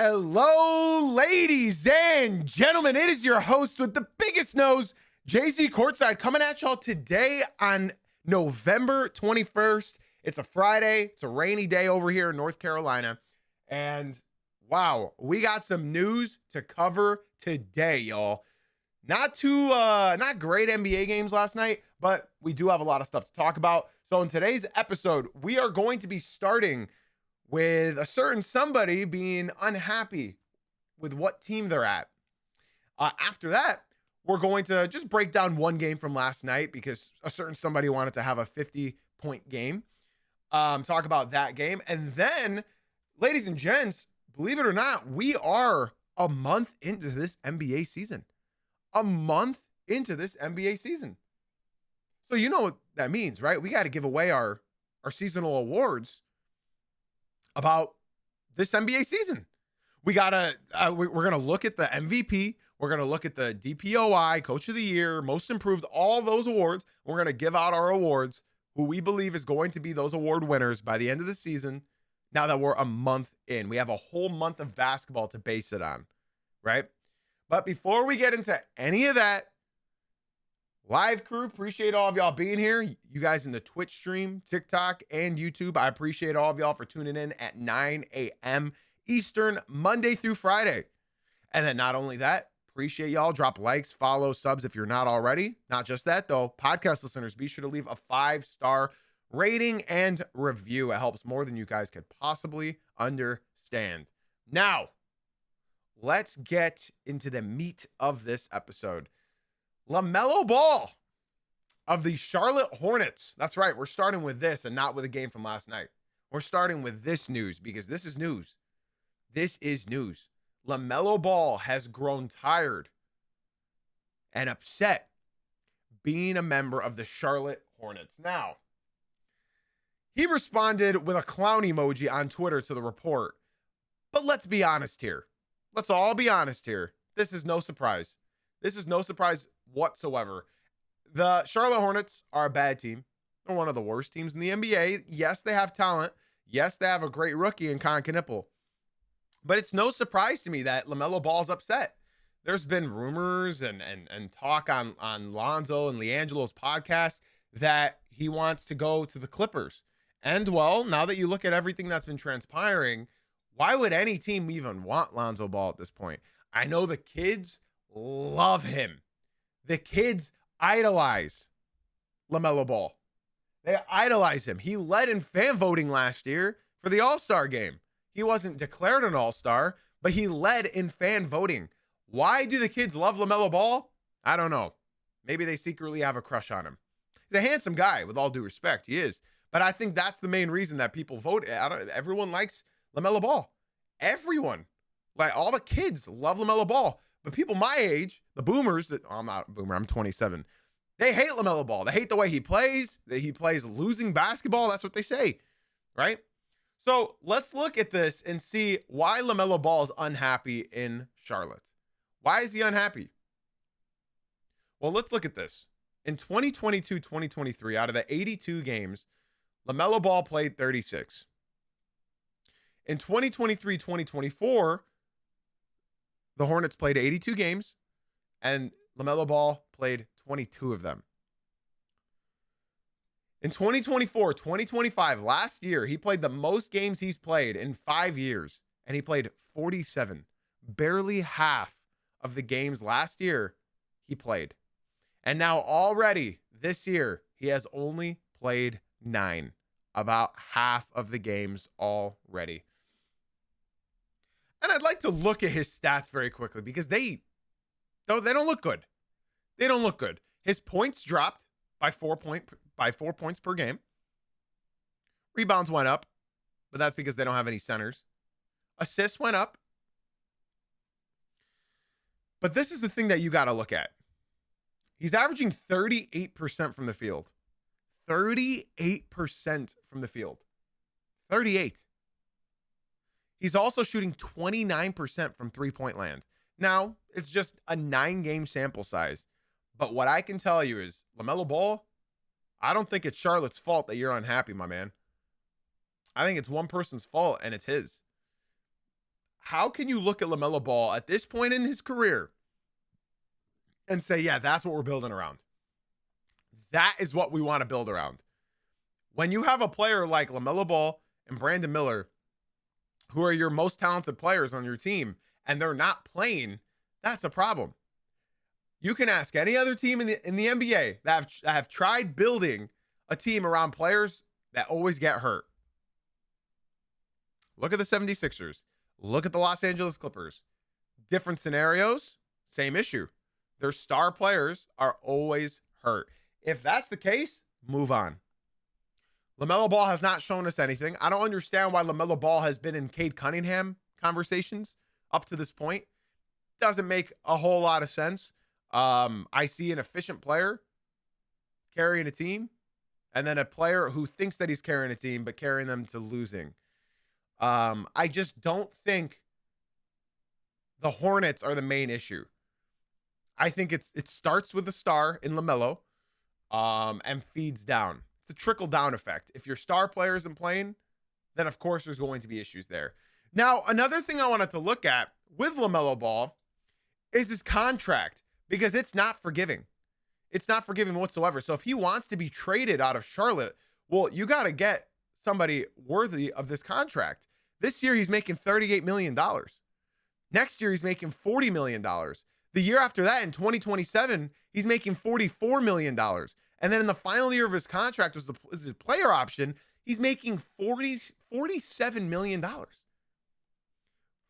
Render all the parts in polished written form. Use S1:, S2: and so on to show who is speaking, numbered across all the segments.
S1: Hello, ladies and gentlemen. It is your host with the biggest nose, JC Courtside, coming at y'all today on November 21st. It's a Friday. It's a rainy day over here in North Carolina. And wow, we got some news to cover today, y'all. Not great NBA games last night, but we do have a lot of stuff to talk about. So in today's episode, we are going to be starting with a certain somebody being unhappy with what team they're at. After that, we're going to just break down one game from last night because a certain somebody wanted to have a 50-point game. Talk about that game. And then, ladies and gents, believe it or not, we are a month into this NBA season. A month into this NBA season. So you know what that means, right? We got to give away our seasonal awards about this NBA season. We're going to look at the MVP. We're going to look at the DPOY, Coach of the Year, Most Improved, all those awards. We're going to give out our awards, who we believe is going to be those award winners by the end of the season. Now that we're a month in, we have a whole month of basketball to base it on, right? But before we get into any of that, live crew, appreciate all of y'all being here. You guys in the Twitch stream, TikTok, and YouTube, I appreciate all of y'all for tuning in at 9 a.m. Eastern, Monday through Friday. And then not only that, appreciate y'all. Drop likes, follow, subs if you're not already. Not just that, though. Podcast listeners, be sure to leave a 5-star rating and review. It helps more than you guys could possibly understand. Now, let's get into the meat of this episode. LaMelo Ball of the Charlotte Hornets. That's right. We're starting with this and not with a game from last night. We're starting with this news because this is news. This is news. LaMelo Ball has grown tired and upset being a member of the Charlotte Hornets. Now, he responded with a clown emoji on Twitter to the report. But let's be honest here. Let's all be honest here. This is no surprise. This is no surprise whatsoever. The Charlotte Hornets are a bad team. They're one of the worst teams in the NBA. Yes, they have talent. Yes, they have a great rookie in Con Knipple. But it's no surprise to me that LaMelo Ball's upset. There's been rumors and talk on Lonzo and LiAngelo's podcast that he wants to go to the Clippers. And, well, now that you look at everything that's been transpiring, why would any team even want Lonzo Ball at this point? I know the kids love him. The kids idolize LaMelo Ball. They idolize him. He led in fan voting last year for the All-Star game. He wasn't declared an All-Star, but he led in fan voting. Why do the kids love LaMelo Ball? I don't know. Maybe they secretly have a crush on him. He's a handsome guy, with all due respect. He is. But I think that's the main reason that people vote. Everyone likes LaMelo Ball. Everyone. Like, all the kids love LaMelo Ball. But people my age, the boomers, I'm not a boomer, I'm 27. They hate LaMelo Ball. They hate the way he plays, that he plays losing basketball. That's what they say, right? So let's look at this and see why LaMelo Ball is unhappy in Charlotte. Why is he unhappy? Well, let's look at this. In 2022-2023, out of the 82 games, LaMelo Ball played 36. In 2023-2024, the Hornets played 82 games, and LaMelo Ball played 22 of them. In 2024-2025, last year, he played the most games he's played in 5 years, and he played 47. Barely half of the games last year he played. And now already this year, he has only played 9. About half of the games already. And I'd like to look at his stats very quickly because they don't look good. They don't look good. His points dropped by 4 points per game. Rebounds went up, but that's because they don't have any centers. Assists went up. But this is the thing that you got to look at. He's averaging 38% from the field. 38% from the field. 38. He's also shooting 29% from three-point land. Now, it's just a 9-game sample size. But what I can tell you is, LaMelo Ball, I don't think it's Charlotte's fault that you're unhappy, my man. I think it's one person's fault, and it's his. how can you look at LaMelo Ball at this point in his career and say, yeah, that's what we're building around? That is what we want to build around. When you have a player like LaMelo Ball and Brandon Miller, who are your most talented players on your team, and they're not playing, that's a problem. You can ask any other team in the NBA that have tried building a team around players that always get hurt. Look at the 76ers. Look at the Los Angeles Clippers. Different scenarios, same issue. Their star players are always hurt. If that's the case, move on. LaMelo Ball has not shown us anything. I don't understand why LaMelo Ball has been in Cade Cunningham conversations up to this point. Doesn't make a whole lot of sense. I see an efficient player carrying a team, and then a player who thinks that he's carrying a team, but carrying them to losing. I just don't think the Hornets are the main issue. I think it starts with a star in LaMelo, and feeds down. It's a trickle-down effect. If your star player isn't playing, then of course there's going to be issues there. Now, another thing I wanted to look at with LaMelo Ball is his contract, because it's not forgiving. It's not forgiving whatsoever. So if he wants to be traded out of Charlotte, well, you got to get somebody worthy of this contract. This year, he's making $38 million. Next year, he's making $40 million. The year after that, in 2027, he's making $44 million. And then in the final year of his contract was his player option, he's making $47 million.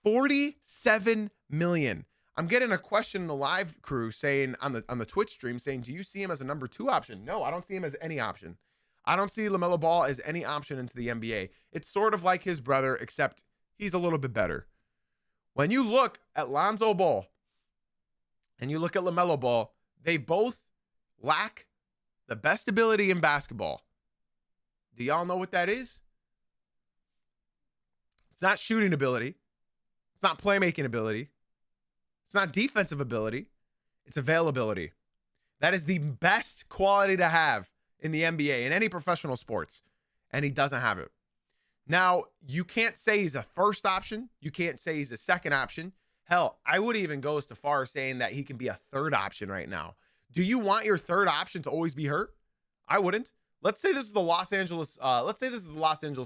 S1: $47 million. I'm getting a question in the live crew saying on the Twitch stream saying, do you see him as a number 2 option? No, I don't see him as any option. I don't see LaMelo Ball as any option into the NBA. It's sort of like his brother, except he's a little bit better. When you look at Lonzo Ball and you look at LaMelo Ball, they both lack the best ability in basketball. Do y'all know what that is? It's not shooting ability. It's not playmaking ability. It's not defensive ability. It's availability. That is the best quality to have in the NBA, in any professional sports. And he doesn't have it. Now, you can't say he's a first option. You can't say he's a second option. Hell, I would even go as far as saying that he can be a third option right now. Do you want your third option to always be hurt? I wouldn't. Let's say this is the Los Angeles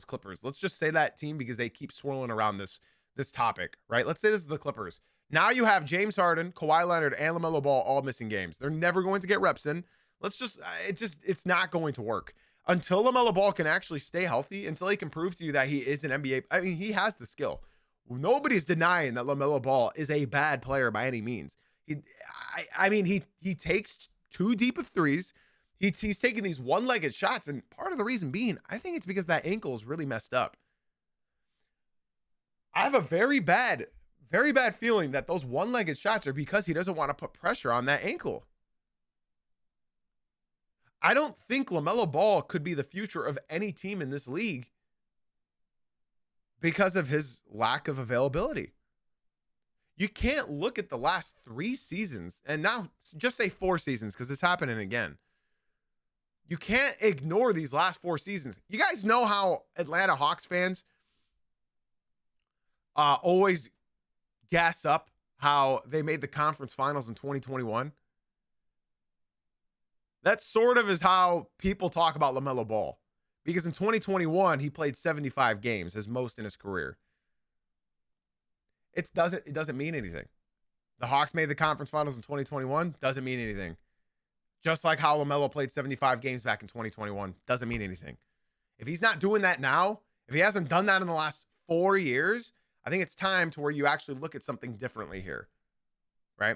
S1: Clippers. Let's just say that team because they keep swirling around this topic, right? Let's say this is the Clippers. Now you have James Harden, Kawhi Leonard, and LaMelo Ball all missing games. They're never going to get reps in. It's not going to work. Until LaMelo Ball can actually stay healthy, until he can prove to you that he is an NBA. I mean, he has the skill. Nobody's denying that LaMelo Ball is a bad player by any means. He takes too deep of threes. He's taking these one-legged shots, and part of the reason being, I think it's because that ankle is really messed up. I have a very bad feeling that those one-legged shots are because he doesn't want to put pressure on that ankle. I don't think LaMelo Ball could be the future of any team in this league because of his lack of availability. You can't look at the last 3 seasons, and now just say 4 seasons because it's happening again. You can't ignore these last 4 seasons. You guys know how Atlanta Hawks fans always gas up how they made the conference finals in 2021? That sort of is how people talk about LaMelo Ball. Because in 2021, he played 75 games, his most in his career. It doesn't mean anything. The Hawks made the conference finals in 2021, doesn't mean anything. Just like how LaMelo played 75 games back in 2021, doesn't mean anything. If he's not doing that now, if he hasn't done that in the last 4 years, I think it's time to where you actually look at something differently here, right?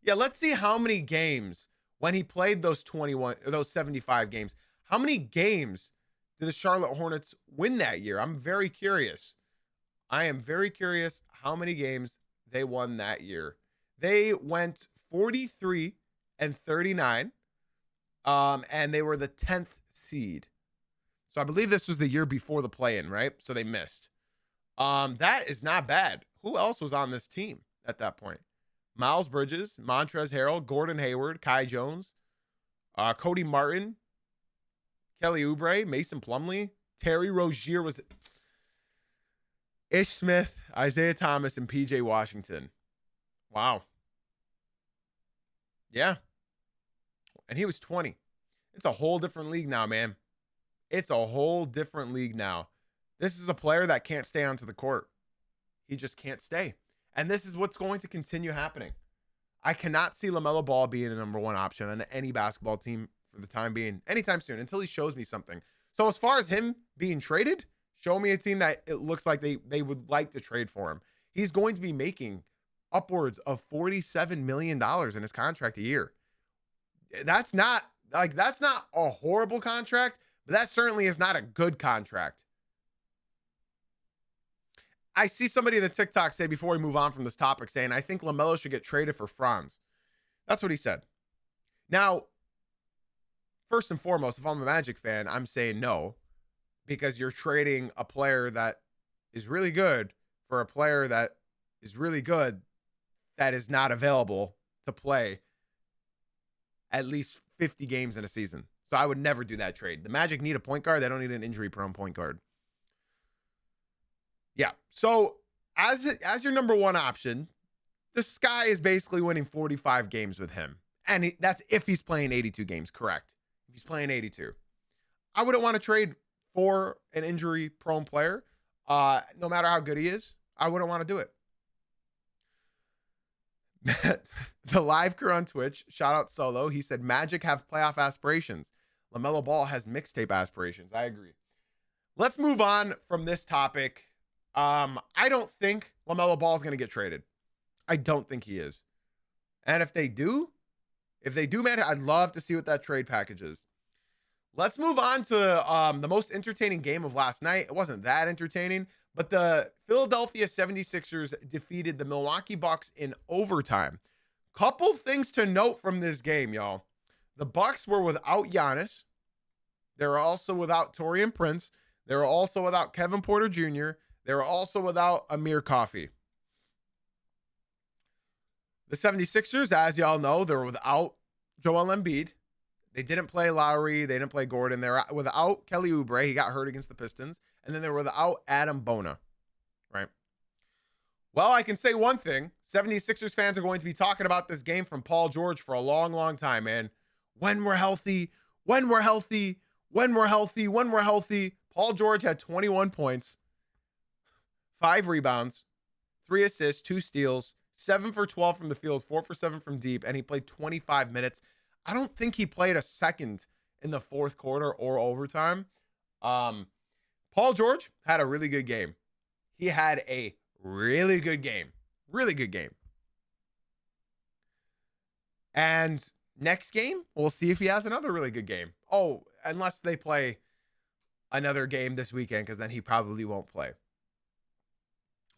S1: Yeah, let's see how many games when he played those 75 games, how many games did the Charlotte Hornets win that year? I'm very curious. I am very curious how many games they won that year. They went 43-39, and they were the 10th seed. So I believe this was the year before the play-in, right? So they missed. That is not bad. Who else was on this team at that point? Miles Bridges, Montrezl Harrell, Gordon Hayward, Kai Jones, Cody Martin, Kelly Oubre, Mason Plumlee, Terry Rozier was Ish Smith. Isaiah Thomas and PJ Washington. Wow. Yeah. And he was 20. It's a whole different league now, man. It's a whole different league now. This is a player that can't stay onto the court. He just can't stay. And this is what's going to continue happening. I cannot see LaMelo Ball being a number one option on any basketball team for the time being, anytime soon, until he shows me something. So as far as him being traded, show me a team that it looks like they would like to trade for him. He's going to be making upwards of $47 million in his contract a year. That's not a horrible contract, but that certainly is not a good contract. I see somebody in the TikTok say before we move on from this topic saying, I think LaMelo should get traded for Franz. That's what he said. Now, first and foremost, if I'm a Magic fan, I'm saying no, because you're trading a player that is really good for a player that is really good that is not available to play at least 50 games in a season. So I would never do that trade. The Magic need a point guard. They don't need an injury-prone point guard. Yeah. So as your number one option, the Sky is basically winning 45 games with him. And that's if he's playing 82 games, correct? If he's playing 82. I wouldn't want to trade for an injury-prone player. No matter how good he is, I wouldn't want to do it. The live crew on Twitch, shout out Solo. He said, Magic have playoff aspirations. LaMelo Ball has mixtape aspirations. I agree. Let's move on from this topic. I don't think LaMelo Ball is going to get traded. I don't think he is. And if they do, man, I'd love to see what that trade package is. Let's move on to the most entertaining game of last night. It wasn't that entertaining, but the Philadelphia 76ers defeated the Milwaukee Bucks in overtime. Couple things to note from this game, y'all. The Bucks were without Giannis. They were also without Taurean Prince. They were also without Kevin Porter Jr. They were also without Amir Coffey. The 76ers, as y'all know, they were without Joel Embiid. They didn't play Lowry. They didn't play Gordon. They were without Kelly Oubre. He got hurt against the Pistons. And then they were without Adam Bona, right? Well, I can say one thing. 76ers fans are going to be talking about this game from Paul George for a long, long time, man. When we're healthy, when we're healthy, when we're healthy, when we're healthy. Paul George had 21 points. 5 rebounds, 3 assists, 2 steals, 7 for 12 from the field, 4 for 7 from deep, and he played 25 minutes. I don't think he played a second in the fourth quarter or overtime. Paul George had a really good game. He had a really good game. Really good game. And next game, we'll see if he has another really good game. Oh, unless they play another game this weekend, because then he probably won't play.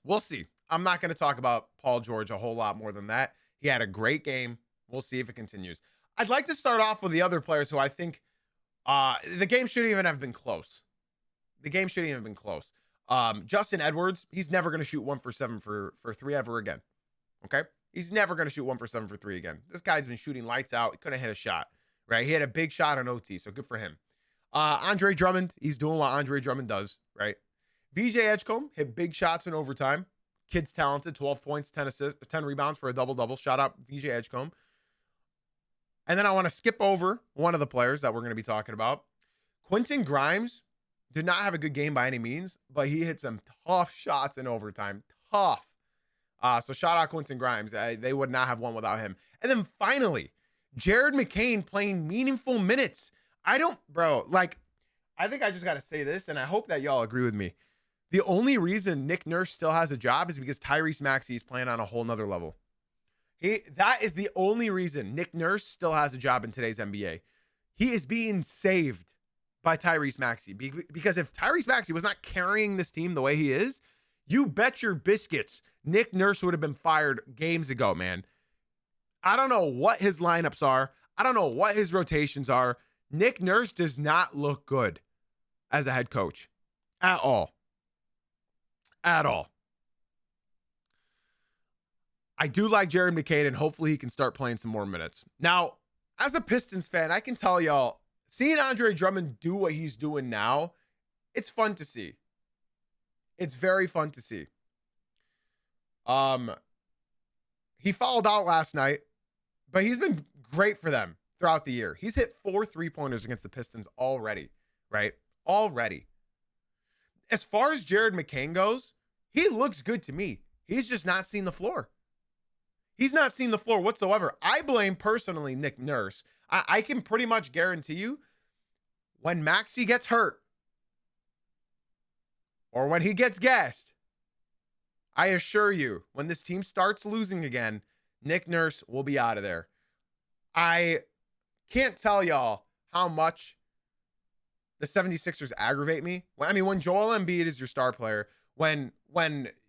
S1: We'll see. I'm not going to talk about Paul George a whole lot more than that. He had a great game. We'll see if it continues. I'd like to start off with the other players who I think the game shouldn't even have been close. The game shouldn't even have been close. Justin Edwards, he's never going to shoot 1 for 7 for 3 ever again. Okay? He's never going to shoot 1 for 7 for 3 again. This guy's been shooting lights out. He couldn't hit a shot, right? He had a big shot on OT, so good for him. Andre Drummond, he's doing what Andre Drummond does, right? VJ Edgecombe hit big shots in overtime. Kid's talented, 12 points, 10 assists, 10 rebounds for a double-double. Shout out VJ Edgecombe. And then I want to skip over one of the players that we're going to be talking about. Quentin Grimes did not have a good game by any means, but he hit some tough shots in overtime. Tough. So shout out Quentin Grimes. They would not have won without him. And then finally, Jared McCain playing meaningful minutes. I think I just got to say this, and I hope that y'all agree with me. The only reason Nick Nurse still has a job is because Tyrese Maxey is playing on a whole nother level. That is the only reason Nick Nurse still has a job in today's NBA. He is being saved by Tyrese Maxey. Because if Tyrese Maxey was not carrying this team the way he is, you bet your biscuits Nick Nurse would have been fired games ago, man. I don't know what his lineups are. I don't know what his rotations are. Nick Nurse does not look good as a head coach at all. At all. I do like Jared McCain, and hopefully he can start playing some more minutes. Now, as a Pistons fan, I can tell y'all, seeing Andre Drummond do what he's doing now, it's fun to see. It's very fun to see. Um, he fouled out last night, but he's been great for them throughout the year. He's hit 4 3-pointers against the Pistons already, right? Already. As far as Jared McCain goes, he looks good to me. He's just not seen the floor. He's not seen the floor whatsoever. I blame personally Nick Nurse. I can pretty much guarantee you when Maxey gets hurt or when he gets gassed, I assure you, when this team starts losing again, Nick Nurse will be out of there. I can't tell y'all how much the 76ers aggravate me. I mean, when Joel Embiid is your star player, when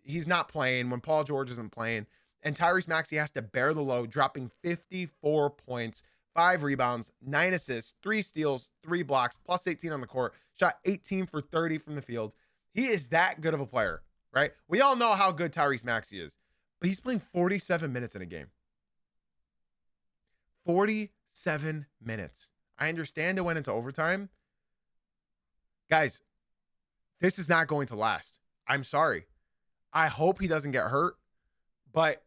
S1: he's not playing, when Paul George isn't playing, and Tyrese Maxey has to bear the load, dropping 54 points, 5 rebounds, 9 assists, 3 steals, 3 blocks, plus 18 on the court, shot 18 for 30 from the field. He is that good of a player, right? We all know how good Tyrese Maxey is, but he's playing 47 minutes in a game. 47 minutes. I understand it went into overtime. Guys, this is not going to last. I'm sorry. I hope he doesn't get hurt, but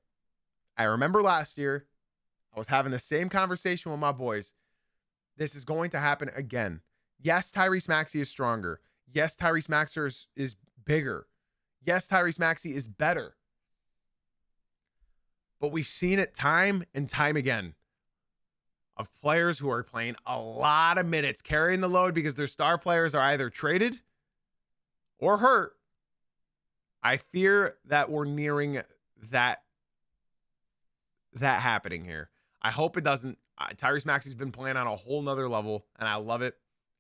S1: I remember last year, I was having the same conversation with my boys. This is going to happen again. Yes, Tyrese Maxey is stronger. Yes, Tyrese Maxey is bigger. Yes, Tyrese Maxey is better. But we've seen it time and time again of players who are playing a lot of minutes, carrying the load because their star players are either traded or hurt. I fear that we're nearing that happening here. I hope it doesn't. Tyrese Maxey's been playing on a whole nother level, and I love it,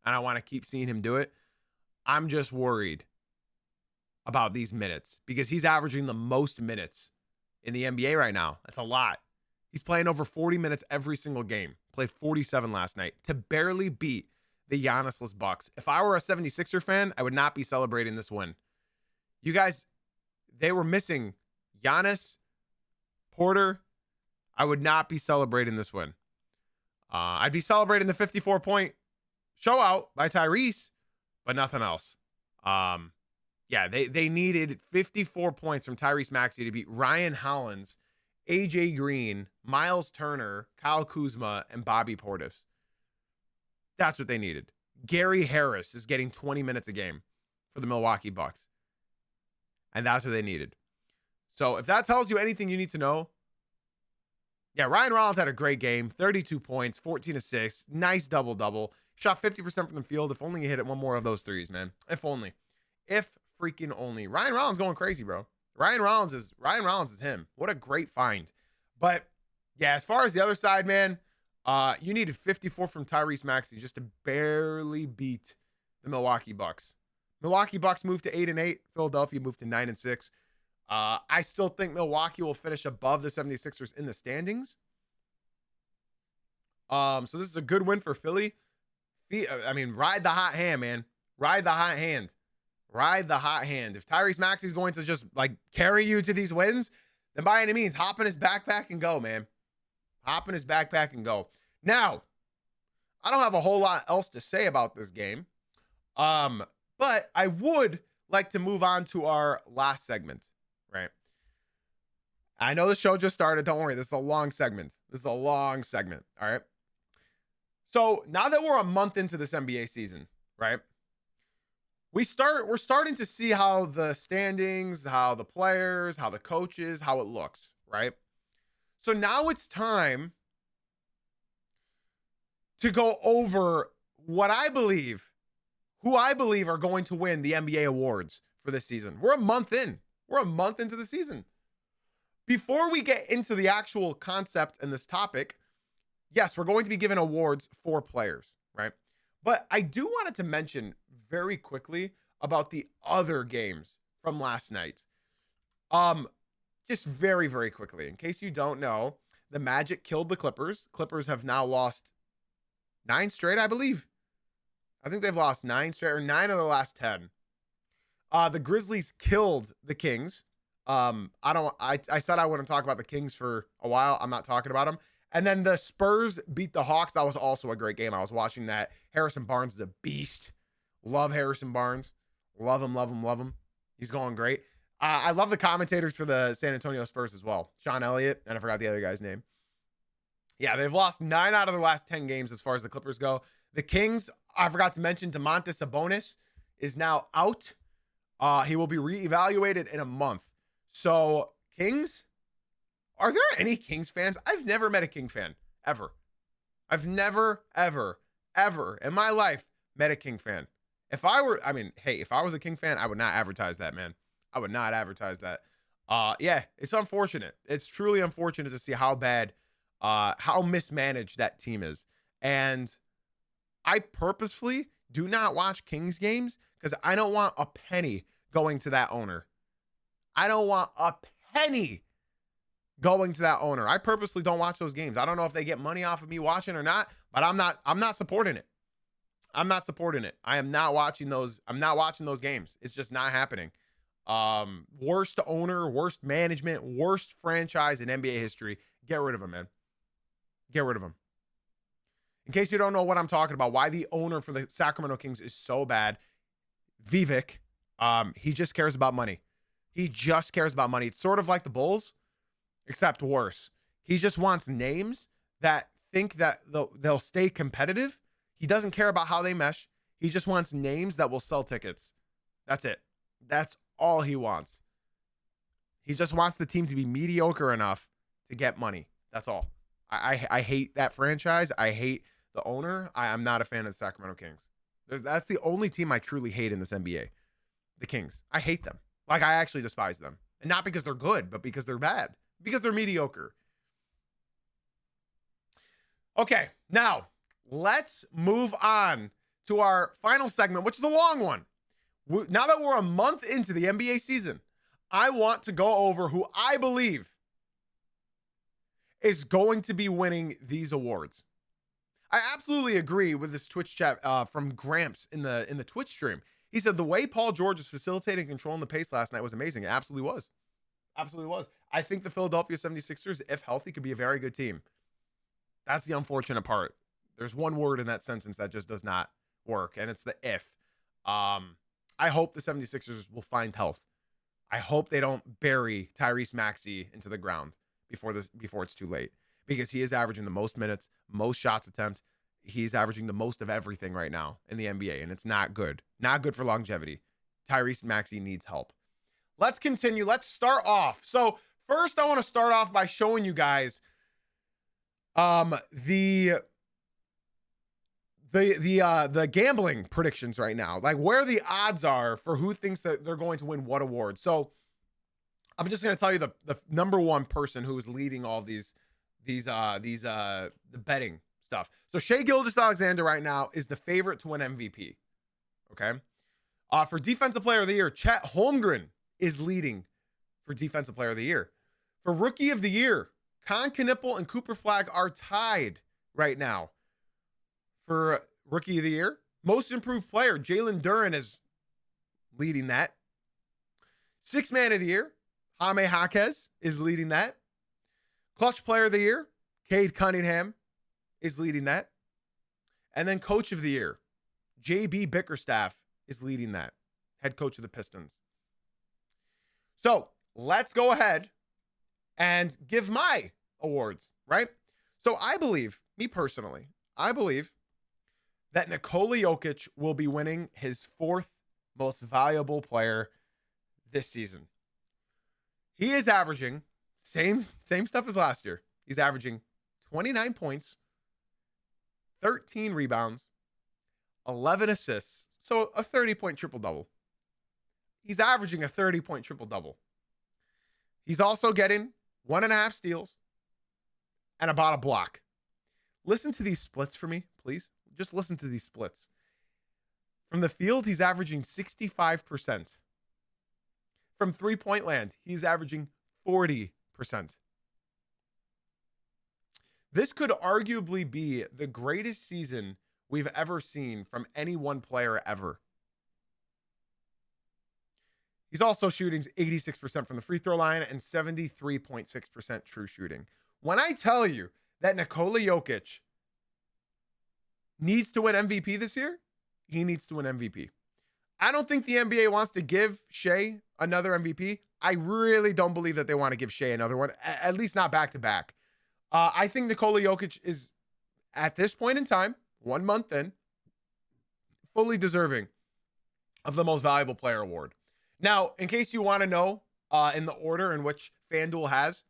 S1: and I want to keep seeing him do it. I'm just worried about these minutes because he's averaging the most minutes in the NBA right now. That's a lot. He's playing over 40 minutes every single game. Played 47 last night to barely beat the Giannis-less Bucks. If I were a 76er fan, I would not be celebrating this win. You guys, they were missing Giannis, Porter. I would not be celebrating this win. I'd be celebrating the 54-point show out by Tyrese, but nothing else. Yeah, they needed 54 points from Tyrese Maxey to beat Ryan Hollins, AJ Green, Miles Turner, Kyle Kuzma, and Bobby Portis. That's what they needed. Gary Harris is getting 20 minutes a game for the Milwaukee Bucks. And that's what they needed. So if that tells you anything you need to know, yeah, Ryan Rollins had a great game. 32 points, 14 assists, nice double-double. Shot 50% from the field. If only he hit it one more of those threes, man. If only. If freaking only. Ryan Rollins going crazy, bro. Ryan Rollins is him. What a great find. But yeah, as far as the other side, man, you needed 54 from Tyrese Maxey just to barely beat the Milwaukee Bucks. Milwaukee Bucks moved to 8-8. Philadelphia moved to 9-6. I still think Milwaukee will finish above the 76ers in the standings. So this is a good win for Philly. I mean, ride the hot hand, man. Ride the hot hand. Ride the hot hand. If Tyrese Maxey's going to just like carry you to these wins, then by any means, hop in his backpack and go, man. Hop in his backpack and go. Now, I don't have a whole lot else to say about this game. But I would like to move on to our last segment, right? I know the show just started. Don't worry. This is a long segment. All right. So now that we're a month into this NBA season, right? We're starting to see how the standings, how the players, how the coaches, how it looks, right? So now it's time to go over who I believe are going to win the NBA awards for this season. We're a month in. We're a month into the season. Before we get into the actual concept and this topic, yes, we're going to be giving awards for players, right? But I do wanted to mention very quickly about the other games from last night. Just very, very quickly, in case you don't know, the Magic killed the Clippers. Clippers have now lost 9 straight, I believe. I think they've lost 9 straight or 9 of the last 10. The Grizzlies killed the Kings. I said I wouldn't talk about the Kings for a while. I'm not talking about them. And then the Spurs beat the Hawks. That was also a great game. I was watching that. Harrison Barnes is a beast. Love Harrison Barnes. Love him. He's going great. I love the commentators for the San Antonio Spurs as well. Sean Elliott, and I forgot the other guy's name. Yeah, they've lost 9 out of their last 10 games as far as the Clippers go. The Kings, I forgot to mention, Domantas Sabonis is now out. He will be reevaluated in a month. So, Kings, are there any Kings fans? I've never met a King fan, ever. I've never, ever in my life met a King fan. If I was a King fan, I would not advertise that, man. I would not advertise that. Yeah, it's unfortunate. It's truly unfortunate to see how bad, how mismanaged that team is. And I purposefully do not watch Kings games because I don't want a penny going to that owner. I don't want a penny going to that owner. I purposely don't watch those games. I don't know if they get money off of me watching or not, but I'm not supporting it. I'm not supporting it. I am not watching those. I'm not watching those games. It's just not happening. Worst owner, worst management, worst franchise in NBA history. Get rid of him, man. Get rid of him. In case you don't know what I'm talking about, why the owner for the Sacramento Kings is so bad, Vivek, he just cares about money. He just cares about money. It's sort of like the Bulls, except worse. He just wants names that think that they'll stay competitive. He doesn't care about how they mesh. He just wants names that will sell tickets. That's it. That's all he wants. He just wants the team to be mediocre enough to get money. That's all. I hate that franchise. I hate the owner. I'm not a fan of the Sacramento Kings. That's the only team I truly hate in this NBA. The Kings. I hate them. Like, I actually despise them. And not because they're good, but because they're bad. Because they're mediocre. Okay, now let's move on to our final segment, which is a long one. Now that we're a month into the NBA season, I want to go over who I believe is going to be winning these awards. I absolutely agree with this Twitch chat from Gramps in the Twitch stream. He said the way Paul George was facilitating and controlling the pace last night was amazing. It absolutely was. Absolutely was. I think the Philadelphia 76ers, if healthy, could be a very good team. That's the unfortunate part. There's one word in that sentence that just does not work, and it's the if. I hope the 76ers will find health. I hope they don't bury Tyrese Maxey into the ground before it's too late, because he is averaging the most minutes, most shots attempt. He's averaging the most of everything right now in the NBA, and it's not good. Not good for longevity. Tyrese Maxey needs help. Let's continue. Let's start off. So first, I want to start off by showing you guys the gambling predictions right now, like where the odds are for who thinks that they're going to win what award. So I'm just going to tell you the number one person who is leading all the betting stuff. So Shai Gilgeous-Alexander right now is the favorite to win MVP. Okay. For Defensive Player of the Year, Chet Holmgren is leading for Defensive Player of the Year. For Rookie of the Year, Con Knipple and Cooper Flagg are tied right now for Rookie of the Year. Most Improved Player, Jalen Duren is leading that. Sixth Man of the Year, Jaime Jaquez is leading that. Clutch Player of the Year, Cade Cunningham is leading that. And then Coach of the Year, JB Bickerstaff is leading that. Head coach of the Pistons. So let's go ahead and give my awards, right? So I believe, me personally, I believe that Nikola Jokic will be winning his 4th most valuable player this season. He is averaging same stuff as last year. He's averaging 29 points, 13 rebounds, 11 assists, so a 30-point triple-double. He's averaging a 30-point triple-double. He's also getting 1.5 steals and about a block. Listen to these splits for me, please. Just listen to these splits. From the field, he's averaging 65%. From three-point land, he's averaging 40%. This could arguably be the greatest season we've ever seen from any one player ever. He's also shooting 86% from the free throw line and 73.6% true shooting. When I tell you that Nikola Jokic needs to win MVP this year, he needs to win MVP. I don't think the NBA wants to give Shai another MVP. I really don't believe that they want to give Shea another one, at least not back to back. I think Nikola Jokic is, at this point in time, 1 month in, fully deserving of the most valuable player award. Now, in case you want to know in the order in which FanDuel has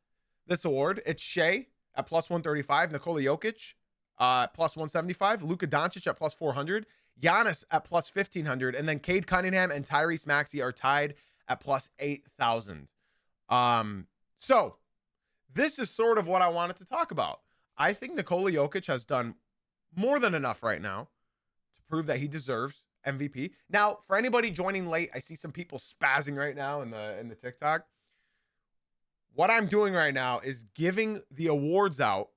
S1: this award, it's Shea at plus 135, Nikola Jokic plus 175, Luka Doncic at plus 400, Giannis at plus 1500, and then Cade Cunningham and Tyrese Maxey are tied at plus 8,000. So this is sort of what I wanted to talk about. I think Nikola Jokic has done more than enough right now to prove that he deserves MVP. Now, for anybody joining late, I see some people spazzing right now in the TikTok. What I'm doing right now is giving the awards out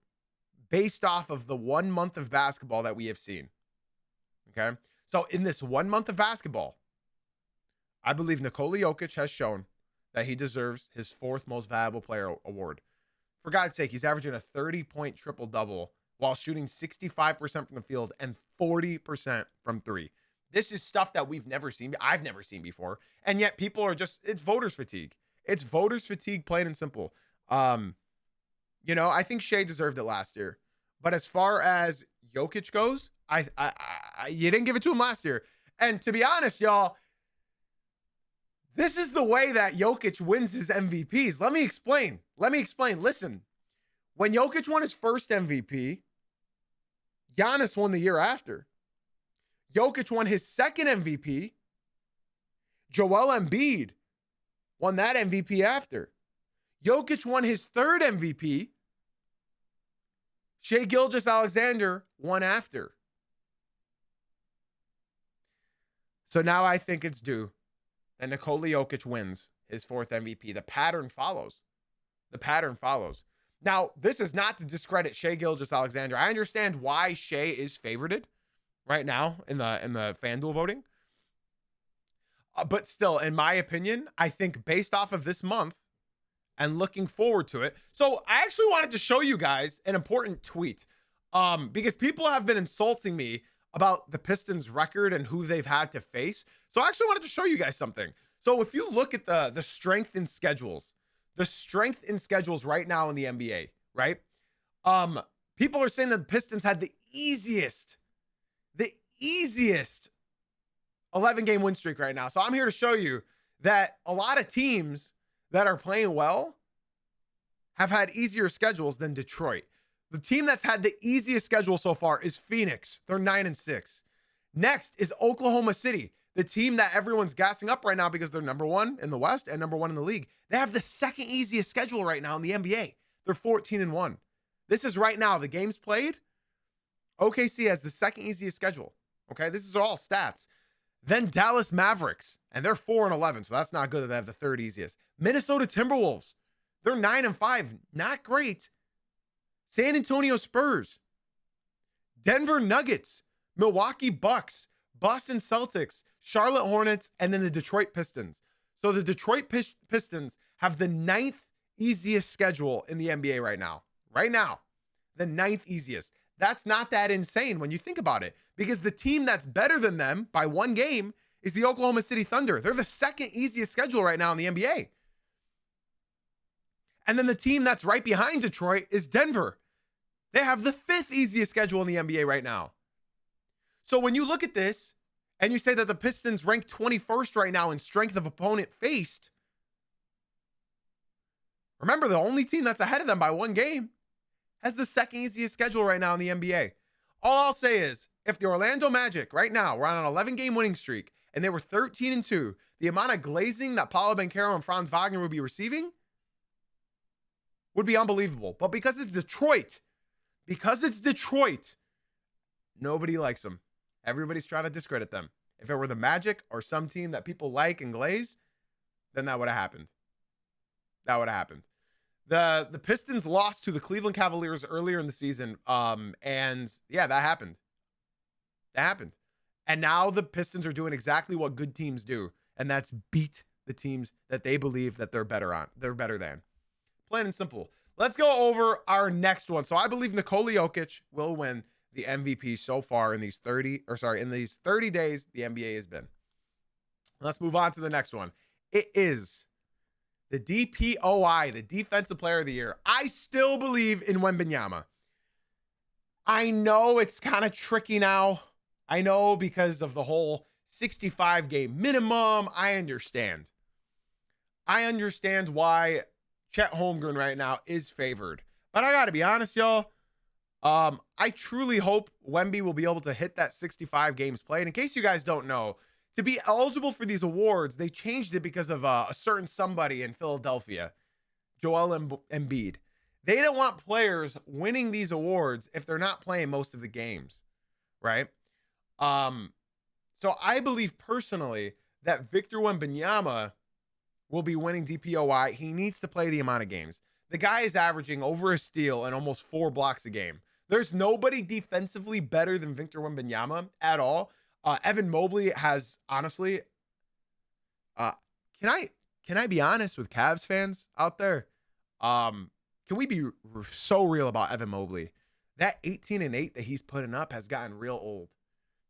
S1: based off of the 1 month of basketball that we have seen. Okay? So in this 1 month of basketball, I believe Nikola Jokic has shown that he deserves his 4th most valuable player award. For God's sake, he's averaging a 30-point triple-double while shooting 65% from the field and 40% from three. This is stuff that I've never seen before. And yet people are it's voters fatigue. It's voters fatigue, plain and simple. I think Shea deserved it last year. But as far as Jokic goes, you didn't give it to him last year. And to be honest, y'all, this is the way that Jokic wins his MVPs. Let me explain. Listen, when Jokic won his first MVP, Giannis won the year after. Jokic won his second MVP. Joel Embiid won that MVP after. Jokic won his third MVP. Shai Gilgeous-Alexander won after. So now I think it's due that Nikola Jokic wins his 4th MVP. The pattern follows. Now, this is not to discredit Shai Gilgeous-Alexander. I understand why Shai is favorited right now in the FanDuel voting. But still, in my opinion, I think based off of this month and looking forward to it. So I actually wanted to show you guys an important tweet because people have been insulting me about the Pistons record and who they've had to face. So I actually wanted to show you guys something. So if you look at the strength in schedules right now in the NBA, right? People are saying that the Pistons had the easiest 11-game win streak right now. So I'm here to show you that a lot of teams that are playing well have had easier schedules than Detroit. The team that's had the easiest schedule so far is Phoenix. They're 9-6. Next is Oklahoma City, the team that everyone's gassing up right now because they're number 1 in the West and number 1 in the league. They have the second easiest schedule right now in the NBA. They're 14-1. This is right now the games played. OKC has the second easiest schedule. Okay, this is all stats. Then Dallas Mavericks, and they're 4-11, so that's not good that they have the third easiest. Minnesota Timberwolves, they're 9-5, not great. San Antonio Spurs, Denver Nuggets, Milwaukee Bucks, Boston Celtics, Charlotte Hornets, and then the Detroit Pistons. So the Detroit Pistons have the 9th easiest schedule in the NBA right now. Right now, the 9th easiest. That's not that insane when you think about it, because the team that's better than them by 1 game is the Oklahoma City Thunder. They're the second easiest schedule right now in the NBA. And then the team that's right behind Detroit is Denver. They have the 5th easiest schedule in the NBA right now. So when you look at this and you say that the Pistons rank 21st right now in strength of opponent faced, remember the only team that's ahead of them by 1 game has the second easiest schedule right now in the NBA. All I'll say is, if the Orlando Magic right now, we're on an 11-game winning streak, and they were 13-2, the amount of glazing that Paolo Banchero and Franz Wagner would be receiving would be unbelievable. But because it's Detroit, nobody likes them. Everybody's trying to discredit them. If it were the Magic or some team that people like and glaze, then that would have happened. The Pistons lost to the Cleveland Cavaliers earlier in the season. And yeah, that happened. And now the Pistons are doing exactly what good teams do. And that's beat the teams that they believe that they're better than. Plain and simple. Let's go over our next one. So I believe Nikola Jokic will win the MVP so far in these 30 days the NBA has been. Let's move on to the next one. It is the DPOY, the Defensive Player of the Year. I still believe in Wembanyama. I know it's kind of tricky now. I know because of the whole 65 game minimum. I understand. I understand why Chet Holmgren right now is favored. But I got to be honest, y'all. I truly hope Wemby will be able to hit that 65 games played. In case you guys don't know, to be eligible for these awards, they changed it because of a certain somebody in Philadelphia, Joel Embiid. They didn't want players winning these awards if they're not playing most of the games, right? So I believe personally that Victor Wembanyama will be winning DPOY. He needs to play the amount of games. The guy is averaging over a steal and almost 4 blocks a game. There's nobody defensively better than Victor Wembanyama at all. Evan Mobley has, honestly, can I be honest with Cavs fans out there? Can we be so real about Evan Mobley? That 18 and 8 that he's putting up has gotten real old.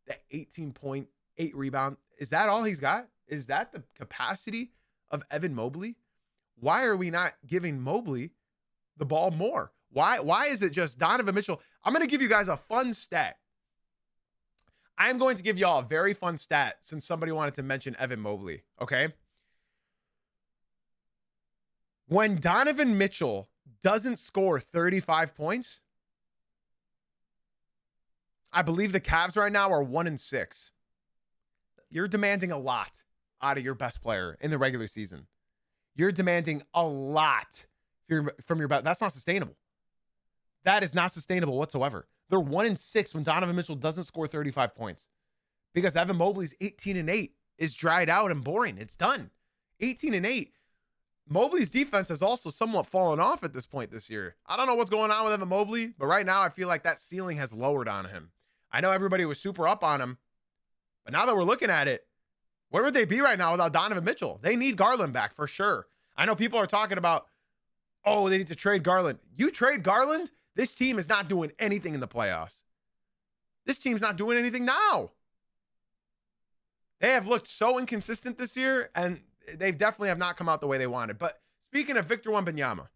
S1: That 18.8 rebound, is that all he's got? Is that the capacity of Evan Mobley? Why are we not giving Mobley the ball more? Why is it just Donovan Mitchell? I'm going to give you guys a fun stat. I'm going to give y'all a very fun stat since somebody wanted to mention Evan Mobley, okay? When Donovan Mitchell doesn't score 35 points, I believe the Cavs right now are 1-6. You're demanding a lot out of your best player in the regular season. You're demanding a lot from your best. That's not sustainable. That is not sustainable whatsoever. They're 1-6 when Donovan Mitchell doesn't score 35 points because Evan Mobley's 18 and 8 is dried out and boring. It's done. 18 and 8. Mobley's defense has also somewhat fallen off at this point this year. I don't know what's going on with Evan Mobley, but right now I feel like that ceiling has lowered on him. I know everybody was super up on him, but now that we're looking at it, where would they be right now without Donovan Mitchell? They need Garland back for sure. I know people are talking about, oh, they need to trade Garland. You trade Garland, this team is not doing anything in the playoffs. This team's not doing anything now. They have looked so inconsistent this year, and they definitely have not come out the way they wanted. But speaking of Victor Wembanyama,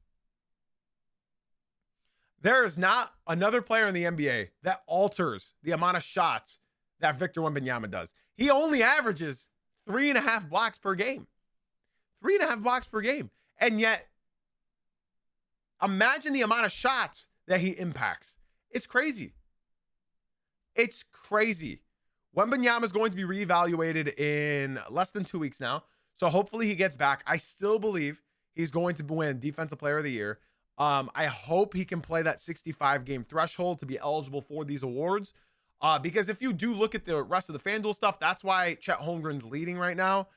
S1: there is not another player in the NBA that alters the amount of shots that Victor Wembanyama does. He only averages 3.5 blocks per game. 3.5 blocks per game. And yet, imagine the amount of shots that he impacts. It's crazy. It's crazy. Wembanyama is going to be reevaluated in less than 2 weeks now. So hopefully he gets back. I still believe he's going to win Defensive Player of the Year. I hope he can play that 65 game threshold to be eligible for these awards. Because if you do look at the rest of the FanDuel stuff, that's why Chet Holmgren's leading right now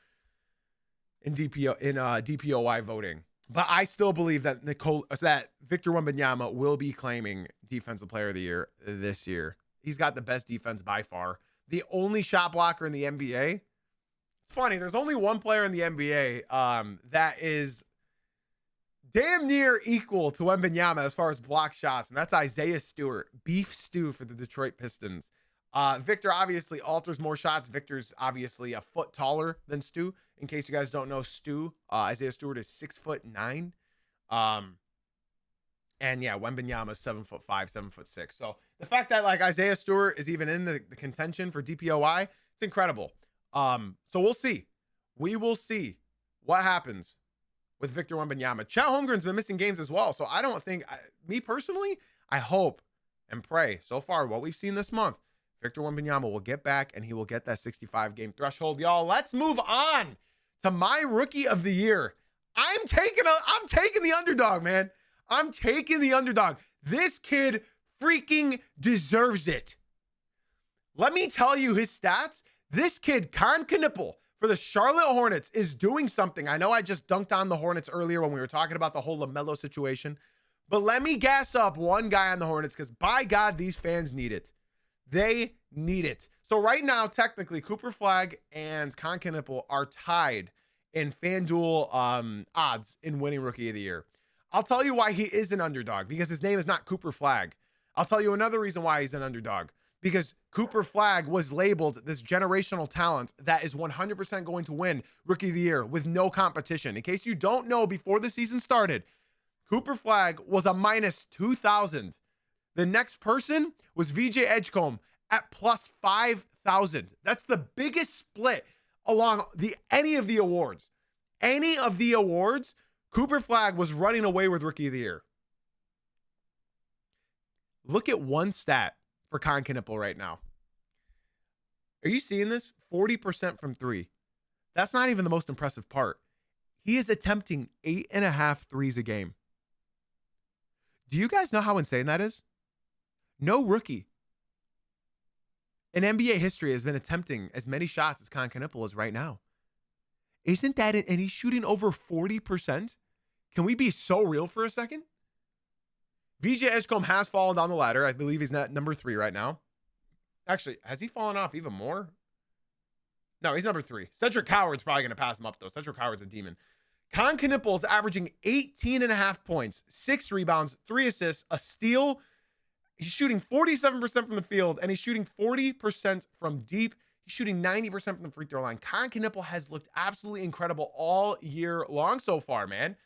S1: in DPOY voting. But I still believe that Victor Wembanyama will be claiming Defensive Player of the Year this year. He's got the best defense by far. The only shot blocker in the NBA. It's funny. There's only one player in the NBA that is damn near equal to Wembanyama as far as block shots, and that's Isaiah Stewart, beef stew for the Detroit Pistons. Victor obviously alters more shots. Victor's obviously a foot taller than Stu. In case you guys don't know, Isaiah Stewart is 6'9". And yeah, Wembanyama is 7'5", 7'6". So the fact that like Isaiah Stewart is even in the contention for DPOY, it's incredible. So we'll see. We will see what happens with Victor Wembanyama. Chet Holmgren's been missing games as well. So I don't think, me personally, I hope and pray so far what we've seen this month, Victor Wembanyama will get back and he will get that 65 game threshold. Y'all, let's move on to my rookie of the year. I'm taking the underdog, man. I'm taking the underdog. This kid freaking deserves it. Let me tell you his stats. This kid, Con Knipple, for the Charlotte Hornets, is doing something. I know I just dunked on the Hornets earlier when we were talking about the whole LaMelo situation, but let me gas up one guy on the Hornets because, by God, these fans need it. They need it. So right now, technically, Cooper Flagg and Con Knipple are tied in FanDuel odds in winning Rookie of the Year. I'll tell you why he is an underdog, because his name is not Cooper Flagg. I'll tell you another reason why he's an underdog, because Cooper Flagg was labeled this generational talent that is 100% going to win Rookie of the Year with no competition. In case you don't know, before the season started, Cooper Flagg was a minus 2,000. The next person was VJ Edgecombe at plus 5,000. That's the biggest split along any of the awards. Any of the awards, Cooper Flagg was running away with Rookie of the Year. Look at one stat for Con Knipple right now. Are you seeing this? 40% from three. That's not even the most impressive part. He is attempting 8.5 threes a game. Do you guys know how insane that is? No rookie in NBA history has been attempting as many shots as Con Knipple is right now. Isn't that it? And he's shooting over 40%. Can we be so real for a second? VJ Edgecombe has fallen down the ladder. I believe he's at number 3 right now. Actually, has he fallen off even more? No, he's number 3. Cedric Howard's probably going to pass him up, though. Cedric Howard's a demon. Con Knipple is averaging 18.5 points, 6 rebounds, 3 assists, a steal. He's shooting 47% from the field, and he's shooting 40% from deep. He's shooting 90% from the free throw line. Con Knipple has looked absolutely incredible all year long so far, man.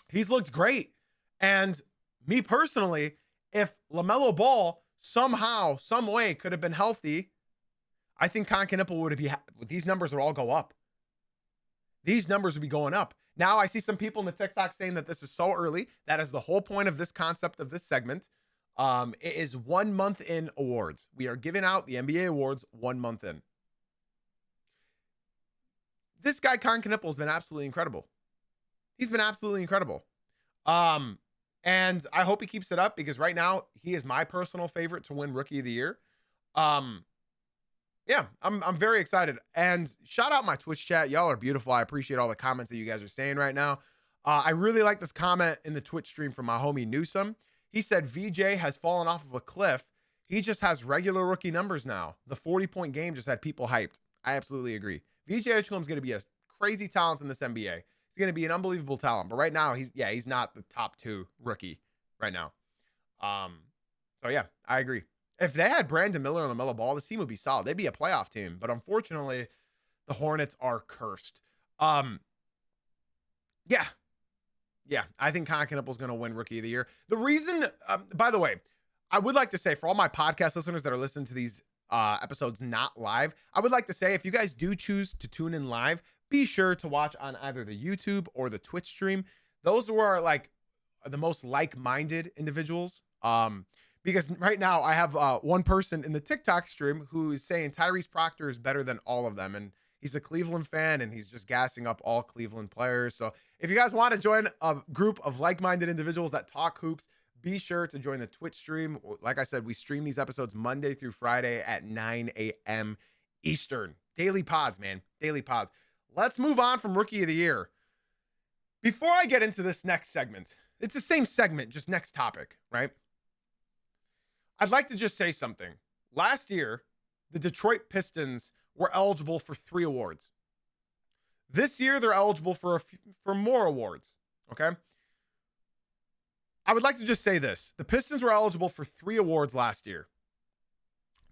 S1: He's looked great. And me personally, if LaMelo Ball somehow, some way could have been healthy, I think Con Knipple would be, these numbers would all go up. These numbers would be going up. Now I see some people in the TikTok saying that this is so early. That is the whole point of this concept of this segment. It is 1 month in awards. We are giving out the NBA awards 1 month in. This guy, Con Knipple, has been absolutely incredible. He's been absolutely incredible. And I hope he keeps it up because right now he is my personal favorite to win Rookie of the Year. Yeah, I'm very excited. And shout out my Twitch chat. Y'all are beautiful. I appreciate all the comments that you guys are saying right now. I really like this comment in the Twitch stream from my homie Newsome. He said VJ has fallen off of a cliff. He just has regular rookie numbers now. The 40-point game just had people hyped. I absolutely agree. VJ Edgecombe is going to be a crazy talent in this NBA. He's going to be an unbelievable talent. But right now, he's not the top 2 rookie right now. So yeah, I agree. If they had Brandon Miller and LaMelo Ball, this team would be solid. They'd be a playoff team. But unfortunately, the Hornets are cursed. Yeah, I think Con Knipple is going to win Rookie of the Year. The reason, by the way, I would like to say for all my podcast listeners that are listening to these episodes not live, I would like to say if you guys do choose to tune in live, be sure to watch on either the YouTube or the Twitch stream. Those were like the most like-minded individuals. Because right now I have one person in the TikTok stream who is saying Tyrese Proctor is better than all of them. And he's a Cleveland fan and he's just gassing up all Cleveland players. So if you guys want to join a group of like-minded individuals that talk hoops, be sure to join the Twitch stream. Like I said, we stream these episodes Monday through Friday at 9 a.m. Eastern. Daily pods, man. Daily pods. Let's move on from Rookie of the Year. Before I get into this next segment, it's the same segment, just next topic, right? I'd like to just say something. Last year, the Detroit Pistons were eligible for 3 awards. This year, they're eligible for more awards, okay? I would like to just say this. The Pistons were eligible for 3 awards last year.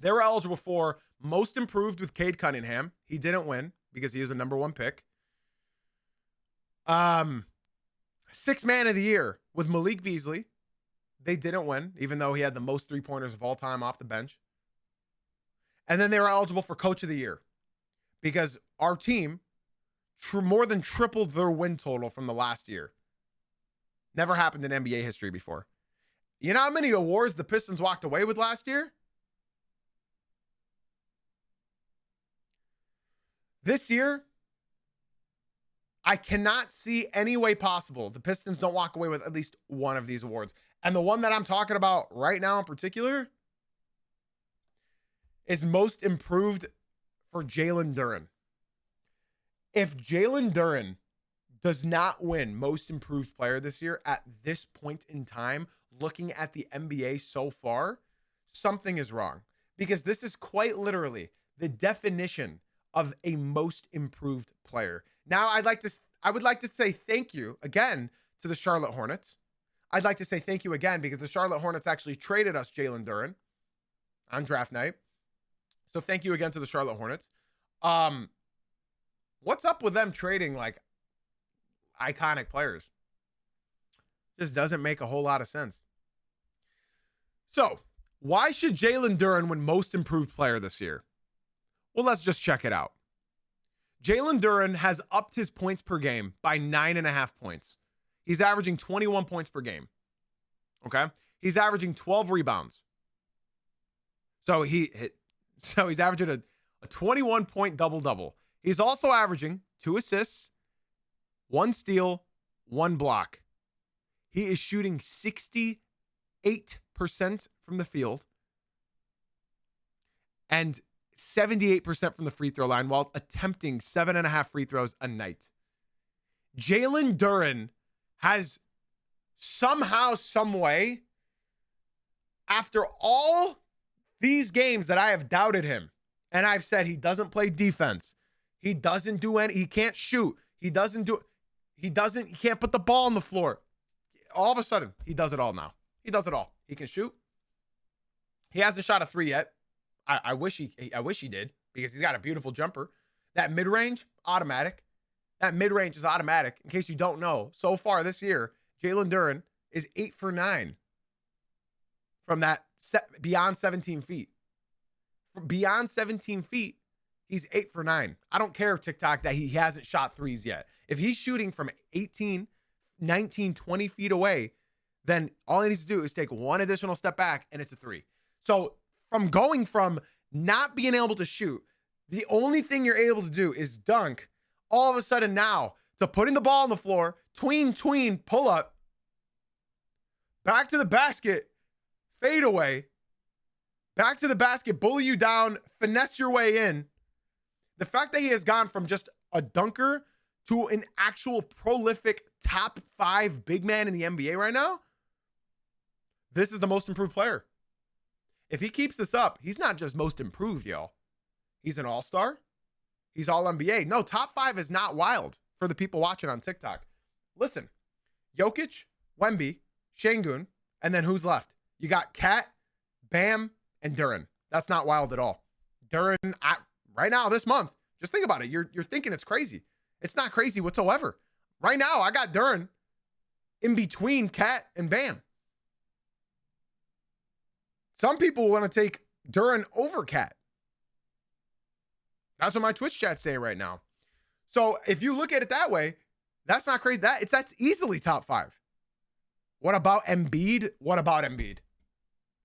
S1: They were eligible for Most Improved with Cade Cunningham. He didn't win because he was a number 1 pick. 6th Man of the Year with Malik Beasley. They didn't win, even though he had the most 3-pointers of all time off the bench. And then they were eligible for Coach of the Year because our team more than tripled their win total from the last year. Never happened in NBA history before. You know how many awards the Pistons walked away with last year? This year, I cannot see any way possible the Pistons don't walk away with at least one of these awards. And the one that I'm talking about right now in particular is Most Improved for Jalen Duren. If Jalen Duren does not win Most Improved Player this year at this point in time, looking at the NBA so far, something is wrong. Because this is quite literally the definition of a Most Improved Player. Now, I would like to say thank you again to the Charlotte Hornets. I'd like to say thank you again because the Charlotte Hornets actually traded us Jalen Duren. on draft night. So thank you again to the Charlotte Hornets. What's up with them trading like iconic players? Just doesn't make a whole lot of sense. So why should Jalen Duren win most improved player this year? Well, let's just check it out. Jalen Duren has upped his points per game by 9.5 points. He's averaging 21 points per game. Okay? He's averaging 12 rebounds. So he's averaging a 21-point double-double. He's also averaging 2 assists, 1 steal, 1 block. He is shooting 68% from the field and 78% from the free throw line while attempting 7.5 free throws a night. Jalen Duren has somehow, some way, after all these games that I have doubted him, and I've said he doesn't play defense, he doesn't do any, he can't shoot, he can't put the ball on the floor. All of a sudden, he does it all now. He does it all. He can shoot. He hasn't shot a 3 yet. I wish he did, because he's got a beautiful jumper. That mid-range, automatic. That mid-range is automatic. In case you don't know, so far this year, Jalen Duren is 8 for 9 from that beyond 17 feet. Beyond 17 feet, he's 8 for 9. I don't care, TikTok, that he hasn't shot threes yet. If he's shooting from 18, 19, 20 feet away, then all he needs to do is take one additional step back, and it's a 3. So from going from not being able to shoot, the only thing you're able to do is dunk, all of a sudden now to putting the ball on the floor, tween, pull up, back to the basket, fade away, back to the basket, bully you down, finesse your way in. The fact that he has gone from just a dunker to an actual prolific top 5 big man in the NBA right now, this is the most improved player. If he keeps this up, he's not just most improved, y'all. He's an all-star. He's all NBA. No, top 5 is not wild for the people watching on TikTok. Listen, Jokic, Wemby, Şengün, and then who's left? You got Cat, Bam, and Duren. That's not wild at all. Duren, right now, this month, just think about it. You're thinking it's crazy. It's not crazy whatsoever. Right now, I got Duren in between Cat and Bam. Some people want to take Duren over Cat. That's what my Twitch chat say right now. So if you look at it that way, that's not crazy. That's easily top 5. What about Embiid? What about Embiid?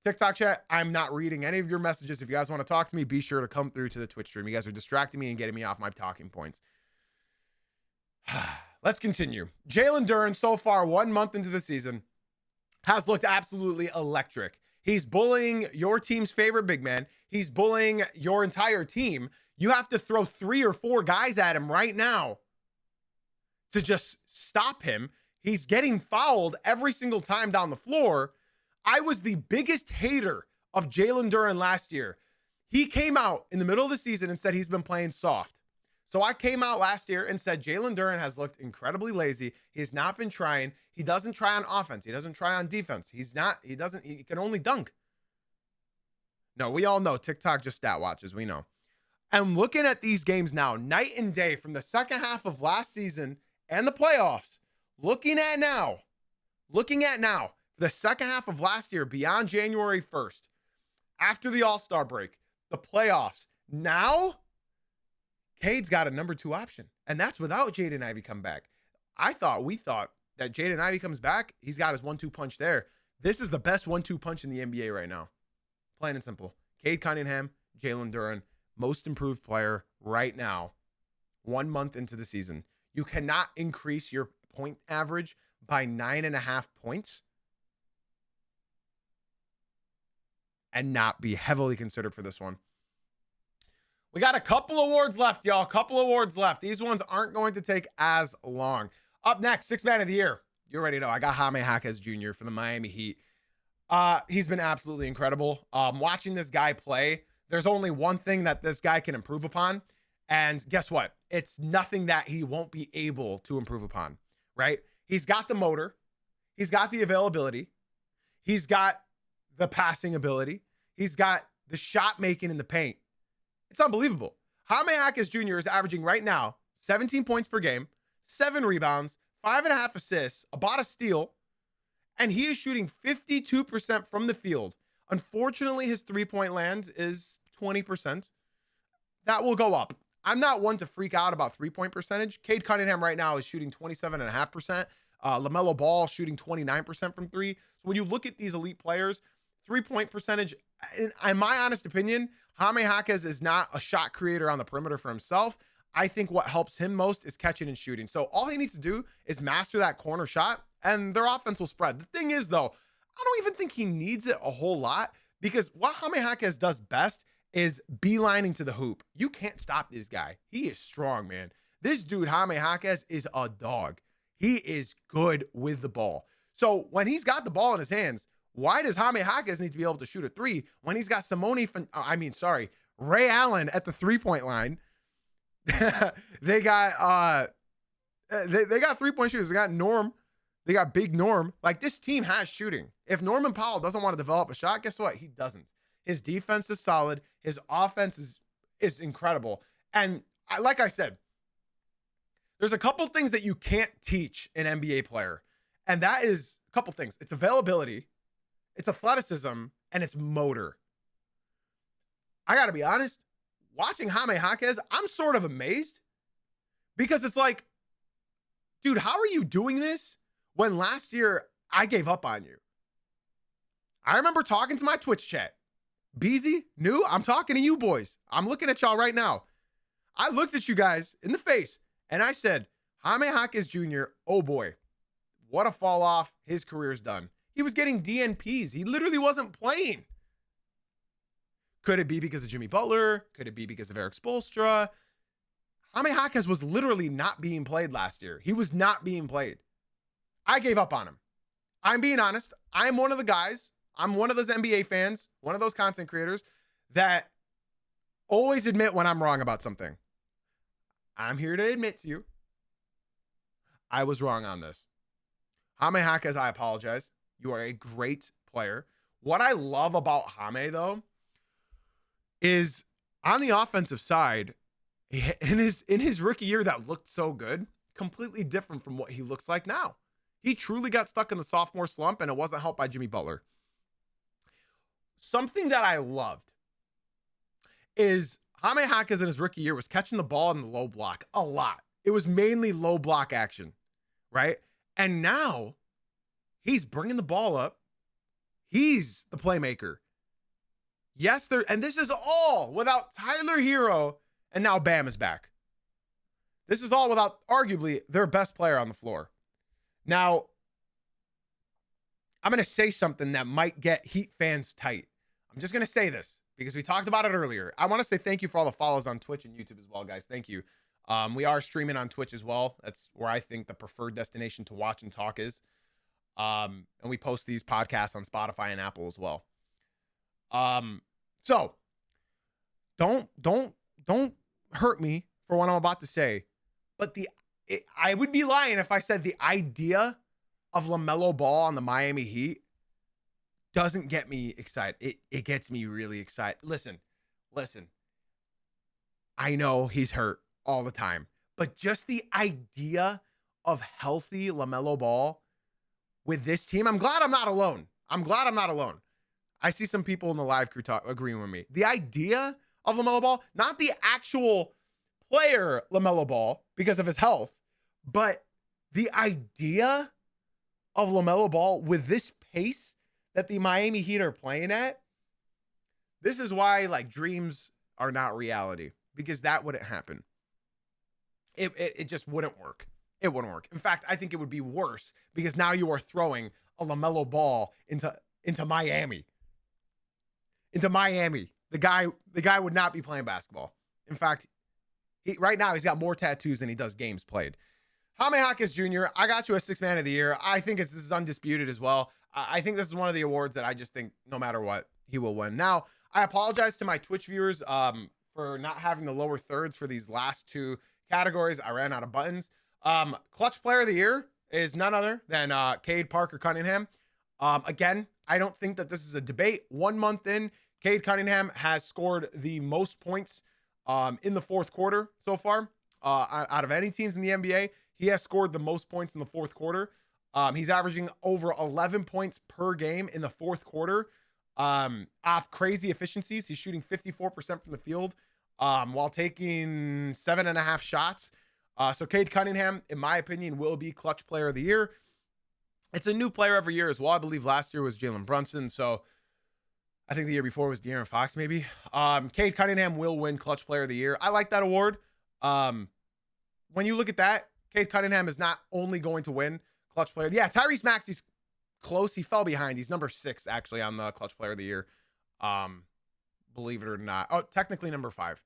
S1: TikTok chat, I'm not reading any of your messages. If you guys want to talk to me, be sure to come through to the Twitch stream. You guys are distracting me and getting me off my talking points. Let's continue. Jalen Duren, so far, 1 month into the season, has looked absolutely electric. He's bullying your team's favorite big man. He's bullying your entire team. You have to throw 3 or 4 guys at him right now to just stop him. He's getting fouled every single time down the floor. I was the biggest hater of Jalen Duren last year. He came out in the middle of the season and said he's been playing soft. So I came out last year and said Jalen Duren has looked incredibly lazy. He's not been trying. He doesn't try on offense. He doesn't try on defense. He can only dunk. No, we all know TikTok just stat watches. We know. I'm looking at these games now, night and day, from the second half of last season and the playoffs. Looking at now, the second half of last year, beyond January 1st, after the All-Star break, the playoffs. Now, Cade's got a number 2 option, and that's without Jaden Ivey come back. We thought that Jaden Ivey comes back, he's got his 1-2 punch there. This is the best 1-2 punch in the NBA right now. Plain and simple. Cade Cunningham, Jalen Duren, most improved player right now, 1 month into the season. You cannot increase your point average by 9.5 points and not be heavily considered for this one. We got a couple awards left, y'all. Couple awards left. These ones aren't going to take as long. Up next, 6th man of the year. You already know. I got Jaime Jaquez Jr. for the Miami Heat. He's been absolutely incredible. Watching this guy play, there's only one thing that this guy can improve upon. And guess what? It's nothing that he won't be able to improve upon, right? He's got the motor. He's got the availability. He's got the passing ability. He's got the shot making in the paint. It's unbelievable. Jaime Jaquez Jr. is averaging right now 17 points per game, 7 rebounds, 5.5 assists, about a steal, and he is shooting 52% from the field. Unfortunately, his three-point land is 20%. That will go up. I'm not one to freak out about three-point percentage. Cade Cunningham right now is shooting 27.5%. LaMelo Ball shooting 29% from three. So when you look at these elite players, three-point percentage, in my honest opinion, Jaime Jaquez is not a shot creator on the perimeter for himself. I think what helps him most is catching and shooting. So all he needs to do is master that corner shot, and their offense will spread. The thing is, though, I don't even think he needs it a whole lot, because what Jaime Jaquez does best is beelining to the hoop. You can't stop this guy. He is strong, man. This dude, Jaime Jaquez, is a dog. He is good with the ball. So when he's got the ball in his hands, why does Jaime Jaquez need to be able to shoot a three when he's got Ray Allen at the three-point line? They got three-point shooters. They got Norm. They got Big Norm. Like, this team has shooting. If Norman Powell doesn't want to develop a shot, guess what? He doesn't. His defense is solid. His offense is incredible. And like I said, there's a couple things that you can't teach an NBA player. And that is a couple things. It's availability, it's athleticism, and it's motor. I got to be honest, watching Jaime Jaquez, I'm sort of amazed, because it's like, dude, how are you doing this when last year I gave up on you? I remember talking to my Twitch chat. Beezy, New, I'm talking to you boys. I'm looking at y'all right now. I looked at you guys in the face and I said, Jaime Jaquez Jr., oh boy, what a fall off. His career's done. He was getting DNPs. He literally wasn't playing. Could it be because of Jimmy Butler? Could it be because of Eric Spoelstra? Jaime Jaquez was literally not being played last year. He was not being played. I gave up on him. I'm being honest. I'm one of the guys. I'm one of those NBA fans, one of those content creators that always admit when I'm wrong about something. I'm here to admit to you, I was wrong on this. Jaime Jaquez, I apologize. You are a great player. What I love about Jaime, though, is on the offensive side, in his rookie year that looked so good, completely different from what he looks like now. He truly got stuck in the sophomore slump, and it wasn't helped by Jimmy Butler. Something that I loved is Jaime Jaquez in his rookie year was catching the ball in the low block a lot. It was mainly low block action, right? And now he's bringing the ball up. He's the playmaker. Yes, and this is all without Tyler Hero, and now Bam is back. This is all without arguably their best player on the floor. Now, I'm going to say something that might get Heat fans tight. I'm just going to say this because we talked about it earlier. I want to say thank you for all the follows on Twitch and YouTube as well, guys. Thank you. We are streaming on Twitch as well. That's where I think the preferred destination to watch and talk is. And we post these podcasts on Spotify and Apple as well. So don't hurt me for what I'm about to say, but I would be lying if I said the idea of LaMelo Ball on the Miami Heat doesn't get me excited. It gets me really excited. Listen. I know he's hurt all the time, but just the idea of healthy LaMelo Ball with this team, I'm glad I'm not alone. I see some people in the live crew agreeing with me. The idea of LaMelo Ball, not the actual player LaMelo Ball because of his health, but the idea of LaMelo Ball with this pace that the Miami Heat are playing at, this is why like dreams are not reality, because that wouldn't happen. It just wouldn't work. It wouldn't work. In fact, I think it would be worse because now you are throwing a LaMelo Ball into Miami. Into Miami. The guy would not be playing basketball. In fact, right now he's got more tattoos than he does games played. Jaime Jaquez Jr., I got you a 6th man of the year. I think this is undisputed as well. I think this is one of the awards that I just think no matter what, he will win. Now, I apologize to my Twitch viewers for not having the lower thirds for these last two categories. I ran out of buttons. Clutch player of the year is none other than Cade Parker Cunningham. Again, I don't think that this is a debate. 1 month in, Cade Cunningham has scored the most points in the fourth quarter so far. Out of any teams in the NBA, he has scored the most points in the fourth quarter. He's averaging over 11 points per game in the fourth quarter. Off crazy efficiencies. He's shooting 54% from the field while taking 7.5 shots. So Cade Cunningham, in my opinion, will be clutch player of the year. It's a new player every year as well. I believe last year was Jalen Brunson. So I think the year before was De'Aaron Fox, maybe. Cade Cunningham will win clutch player of the year. I like that award. When you look at that, Cade Cunningham is not only going to win clutch player. Yeah, Tyrese Maxey's close. He fell behind. He's number 6 actually on the clutch player of the year. Believe it or not. Oh, technically number 5.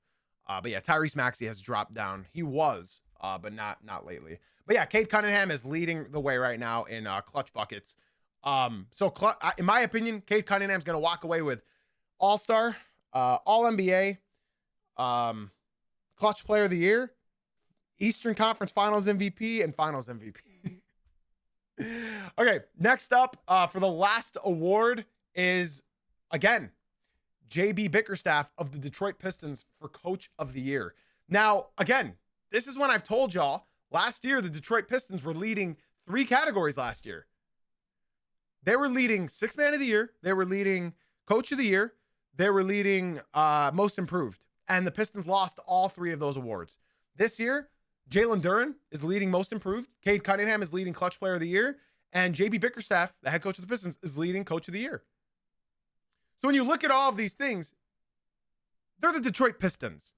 S1: But yeah, Tyrese Maxey has dropped down. He was, but not lately. But yeah, Cade Cunningham is leading the way right now in clutch buckets. In my opinion, Cade Cunningham's going to walk away with All-Star, All-NBA, clutch player of the year, Eastern Conference Finals MVP, and Finals MVP. Okay, next up for the last award is, again, JB Bickerstaff of the Detroit Pistons for Coach of the Year. Now, again, this is when I've told y'all, last year the Detroit Pistons were leading 3 categories last year. They were leading 6th Man of the Year. They were leading Coach of the Year. They were leading Most Improved. And the Pistons lost all 3 of those awards. This year, Jalen Duren is leading Most Improved. Cade Cunningham is leading Clutch Player of the Year. And JB Bickerstaff, the head coach of the Pistons, is leading Coach of the Year. So when you look at all of these things, they're the Detroit Pistons.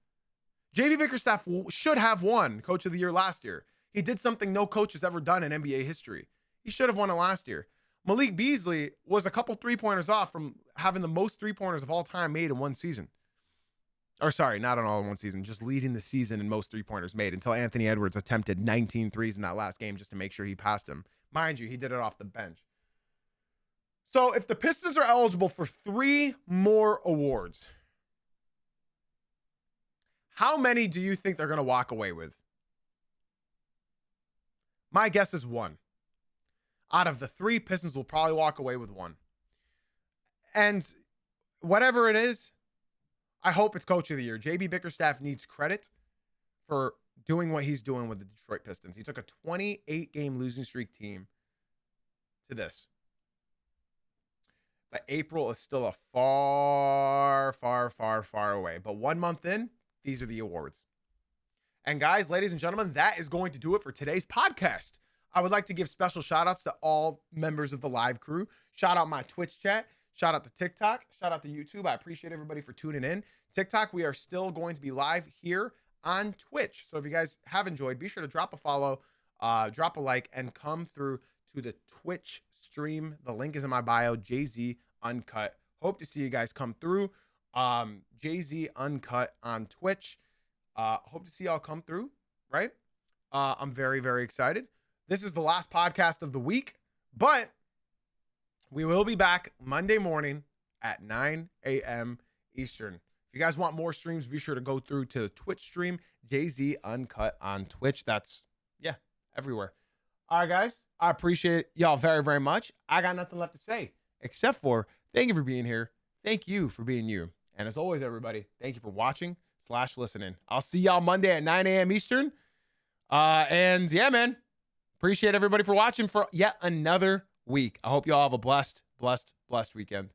S1: JB Bickerstaff should have won Coach of the Year last year. He did something no coach has ever done in NBA history. He should have won it last year. Malik Beasley was a couple 3-pointers off from having the most 3-pointers of all time made in one season. Or sorry, not in all in one season, just leading the season in most 3-pointers made until Anthony Edwards attempted 19 threes in that last game just to make sure he passed him. Mind you, he did it off the bench. So if the Pistons are eligible for 3 more awards, how many do you think they're going to walk away with? My guess is 1. Out of the 3, Pistons will probably walk away with 1. And whatever it is, I hope it's Coach of the Year. JB Bickerstaff needs credit for doing what he's doing with the Detroit Pistons. He took a 28-game losing streak team to this. But April is still a far, far, far, far away. But 1 month in, these are the awards. And guys, ladies and gentlemen, that is going to do it for today's podcast. I would like to give special shout outs to all members of the live crew. Shout out my Twitch chat. Shout out to TikTok. Shout out to YouTube. I appreciate everybody for tuning in. TikTok, we are still going to be live here on Twitch. So if you guys have enjoyed, be sure to drop a follow, drop a like, and come through to the Twitch stream. The link is in my bio, Jay-Z Uncut. Hope to see you guys come through. Jay-Z Uncut on Twitch. Hope to see y'all come through, right? I'm very, very excited. This is the last podcast of the week, but we will be back Monday morning at 9 a.m. Eastern. If you guys want more streams, be sure to go through to Twitch stream, Jay-Z Uncut on Twitch. That's, yeah, everywhere. All right, guys. I appreciate y'all very, very much. I got nothing left to say except for thank you for being here. Thank you for being you. And as always, everybody, thank you for watching/listening. I'll see y'all Monday at 9 a.m. Eastern. And yeah, man, appreciate everybody for watching for yet another week. I hope y'all have a blessed weekend.